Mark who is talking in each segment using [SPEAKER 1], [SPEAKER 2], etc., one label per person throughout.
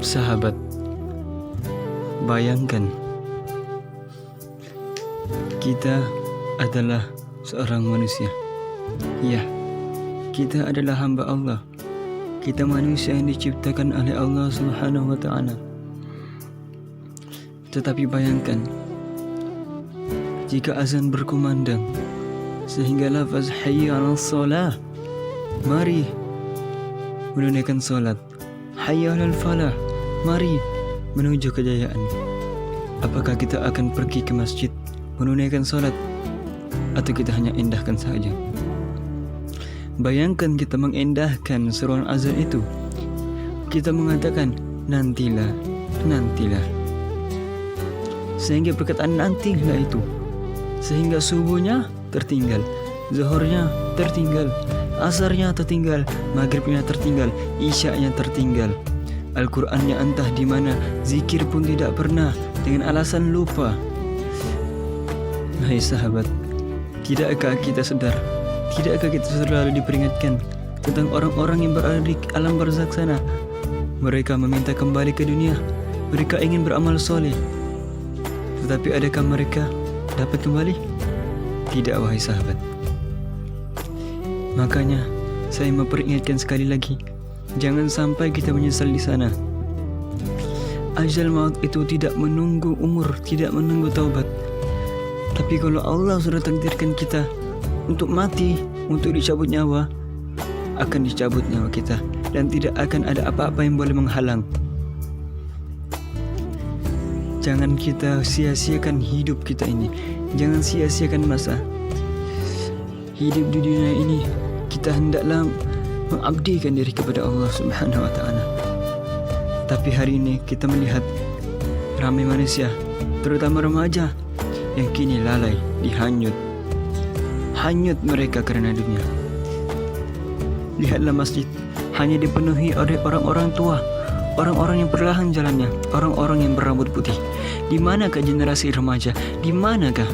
[SPEAKER 1] Sahabat, bayangkan kita adalah seorang manusia. Ya, kita adalah hamba Allah. Kita manusia yang diciptakan oleh Allah Subhanahu wa Ta'ala. Tetapi bayangkan jika azan berkumandang sehingga lafaz hayya 'alas shalah, mari menunaikan salat. Hayya 'alal falah, mari menuju kejayaan. Apakah kita akan pergi ke masjid menunaikan salat atau kita hanya indahkan saja? Bayangkan kita mengendahkan seruan azan itu. Kita mengatakan nantilah, nantilah. Sehingga perkataan nantilah itu, sehingga subuhnya tertinggal, zuhurnya tertinggal, asarnya tertinggal, maghribnya tertinggal, isyaknya tertinggal. Al-Qur'annya entah di mana, zikir pun tidak pernah dengan alasan lupa. Hai sahabat, tidakkah kita sadar? Tidakkah kita selalu diperingatkan tentang orang-orang yang berada di alam barzakh sana? Mereka meminta kembali ke dunia. Mereka ingin beramal soleh. Tetapi adakah mereka dapat kembali? Tidak, wahai sahabat. Makanya saya memperingatkan sekali lagi, jangan sampai kita menyesal di sana. Ajal maut itu tidak menunggu umur, tidak menunggu taubat. Tapi kalau Allah sudah takdirkan kita untuk mati, untuk dicabut nyawa, akan dicabut nyawa kita dan tidak akan ada apa-apa yang boleh menghalang. Jangan kita sia-siakan hidup kita ini. Jangan sia-siakan masa hidup di dunia ini. Kita hendaklah mengabdikan diri kepada Allah Subhanahu wa Ta'ala. Tapi hari ini kita melihat ramai manusia, terutama remaja, yang kini lalai, dihanyut. Hanyut mereka karena dunia. Lihatlah masjid hanya dipenuhi oleh orang-orang tua, orang-orang yang perlahan jalannya, orang-orang yang berambut putih. Di manakah generasi remaja? Di manakah?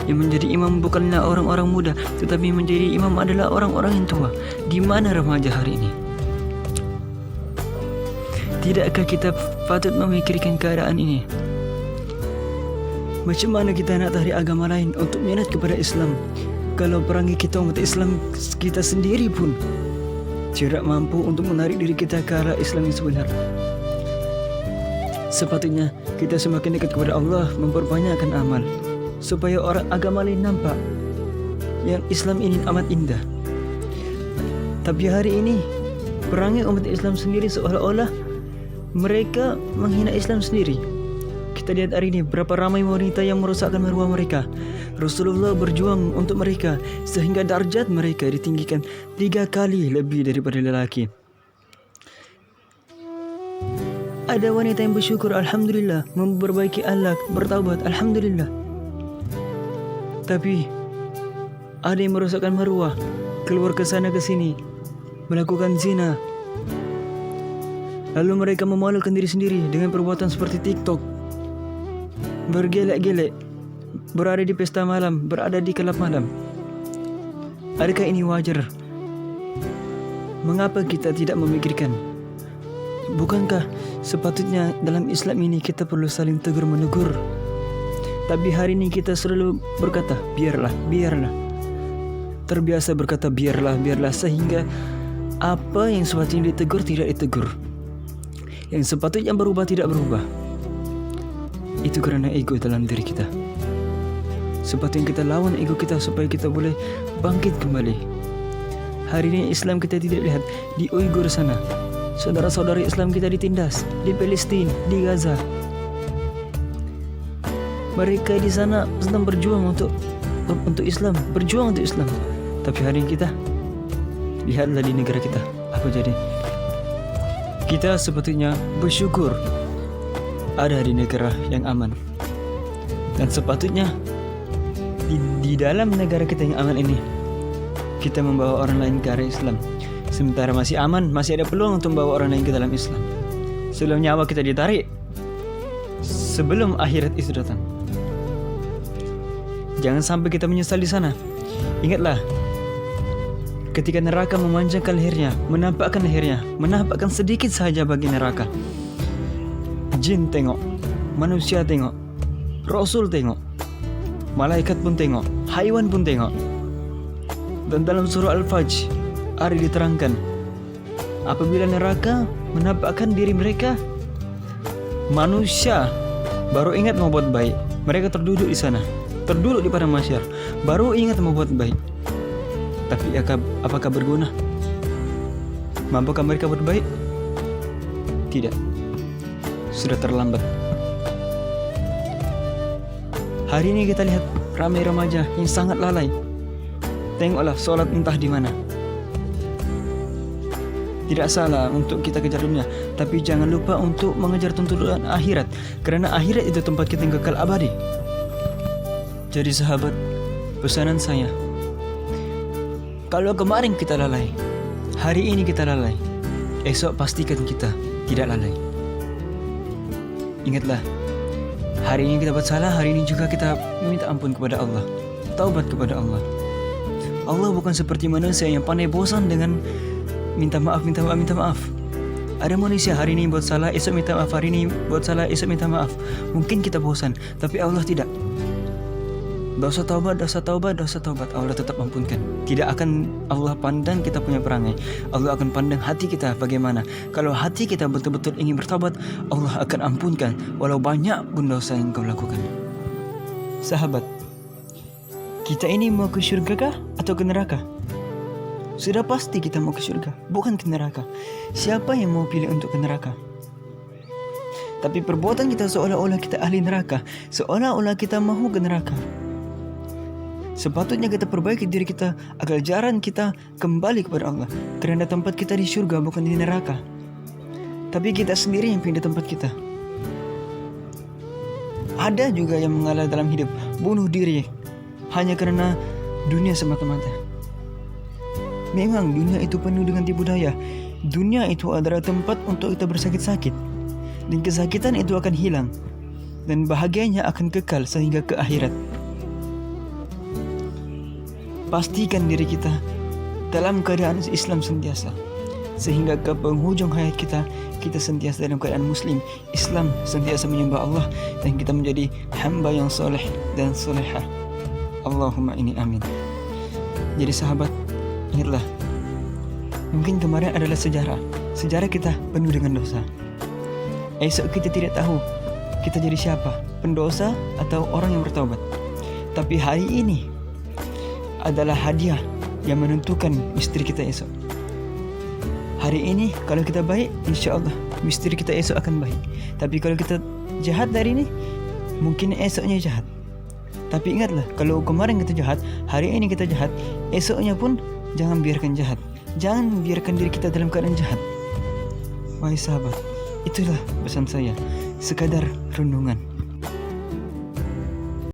[SPEAKER 1] Yang menjadi imam bukanlah orang-orang muda, tetapi menjadi imam adalah orang-orang yang tua. Di mana remaja hari ini? Tidakkah kita patut memikirkan keadaan ini? Macam mana kita nak tarik agama lain untuk minat kepada Islam, kalau perangai kita umat Islam kita sendiri pun tidak mampu untuk menarik diri kita ke arah Islam yang sebenar? Sepatutnya kita semakin dekat kepada Allah, memperbanyakkan amal, supaya orang agama lain nampak yang Islam ini amat indah. Tapi hari ini perangai umat Islam sendiri seolah-olah mereka menghina Islam sendiri. Kita lihat hari ini berapa ramai wanita yang merosakkan maruah mereka. Rasulullah berjuang untuk mereka sehingga darjat mereka ditinggikan 3 kali lebih daripada lelaki. Ada wanita yang bersyukur, alhamdulillah, memperbaiki akhlak, bertaubat, alhamdulillah. Tapi ada yang merosakkan maruah, keluar ke sana ke sini, melakukan zina. Lalu mereka memalukan diri sendiri dengan perbuatan seperti TikTok, bergelek-gelek, berada di pesta malam, berada di kelab malam. Adakah ini wajar? Mengapa kita tidak memikirkan? Bukankah sepatutnya dalam Islam ini kita perlu saling tegur menegur? Tapi hari ini kita selalu berkata biarlah, biarlah. Terbiasa berkata biarlah, biarlah, sehingga apa yang sepatutnya ditegur tidak ditegur, yang sepatutnya berubah tidak berubah. Itu kerana ego dalam diri kita. Sepatutnya kita lawan ego kita supaya kita boleh bangkit kembali. Hari ini Islam kita tidak lihat di Uighur sana. Saudara-saudari Islam kita ditindas di Palestina, di Gaza. Mereka di sana sedang berjuang untuk Islam, berjuang untuk Islam. Tapi hari ini kita, lihatlah di negara kita apa jadi. Kita sepatutnya bersyukur ada di negara yang aman. Dan sepatutnya di dalam negara kita yang aman ini kita membawa orang lain ke arah Islam. Sementara masih aman, masih ada peluang untuk membawa orang lain ke dalam Islam. Sebelum nyawa kita ditarik, sebelum akhirat itu datang. Jangan sampai kita menyesal di sana. Ingatlah, ketika neraka memanjangkan lehernya, menampakkan lehernya, menampakkan sedikit sahaja bagi neraka, Jin tengok, manusia tengok, Rasul tengok, malaikat pun tengok, haiwan pun tengok. Dan dalam surah Al-Fajr ada diterangkan, apabila neraka menampakkan diri mereka, manusia baru ingat mau buat baik. Mereka terduduk di sana, terduduk di padang mahsyar, baru ingat mau buat baik. Tapi apakah berguna? Mampukah mereka buat baik? Tidak. Sudah terlambat. Hari ini kita lihat ramai remaja yang sangat lalai. Tengoklah sholat entah di mana. Tidak salah untuk kita kejar dunia, tapi jangan lupa untuk mengejar tuntutan akhirat, kerana akhirat itu tempat kita yang kekal abadi. Jadi sahabat, pesanan saya, kalau kemarin kita lalai, hari ini kita lalai, esok pastikan kita tidak lalai. Ingatlah, hari ini kita buat salah, hari ini juga kita meminta ampun kepada Allah, taubat kepada Allah. Allah bukan seperti manusia yang pandai bosan dengan minta maaf. Ada manusia hari ini buat salah, esok minta maaf, hari ini buat salah, esok minta maaf. Mungkin kita bosan, tapi Allah tidak. Dosa taubat, Allah tetap ampunkan. Tidak akan Allah pandang kita punya perangai, Allah akan pandang hati kita bagaimana. Kalau hati kita betul-betul ingin bertaubat, Allah akan ampunkan walau banyak pun dosa yang kau lakukan. Sahabat, kita ini mau ke syurga kah atau ke neraka? Sudah pasti kita mau ke syurga, bukan ke neraka. Siapa yang mau pilih untuk ke neraka? Tapi perbuatan kita seolah-olah kita ahli neraka, seolah-olah kita mahu ke neraka. Sepatutnya kita perbaiki diri kita agar jalan kita kembali kepada Allah, kerana tempat kita di syurga bukan di neraka. Tapi kita sendiri yang pindah tempat kita. Ada juga yang mengalah dalam hidup, bunuh diri hanya kerana dunia semata-mata. Memang dunia itu penuh dengan tipu daya. Dunia itu adalah tempat untuk kita bersakit-sakit, dan kesakitan itu akan hilang, dan bahagianya akan kekal sehingga ke akhirat. Pastikan diri kita dalam keadaan Islam sentiasa, sehingga ke penghujung hayat kita, kita sentiasa dalam keadaan Muslim, Islam, sentiasa menyembah Allah, dan kita menjadi hamba yang soleh dan solehah. Allahumma ini amin. Jadi sahabat, ingatlah, mungkin kemarin adalah sejarah kita penuh dengan dosa. Esok kita tidak tahu kita jadi siapa, pendosa atau orang yang bertaubat. Tapi hari ini adalah hadiah yang menentukan misteri kita esok. Hari ini kalau kita baik, insya Allah misteri kita esok akan baik. Tapi kalau kita jahat hari ini, mungkin esoknya jahat. Tapi ingatlah, kalau kemarin kita jahat, hari ini kita jahat, esoknya pun jangan biarkan jahat. Jangan biarkan diri kita dalam keadaan jahat. Wahai sahabat, itulah pesan saya, sekadar renungan.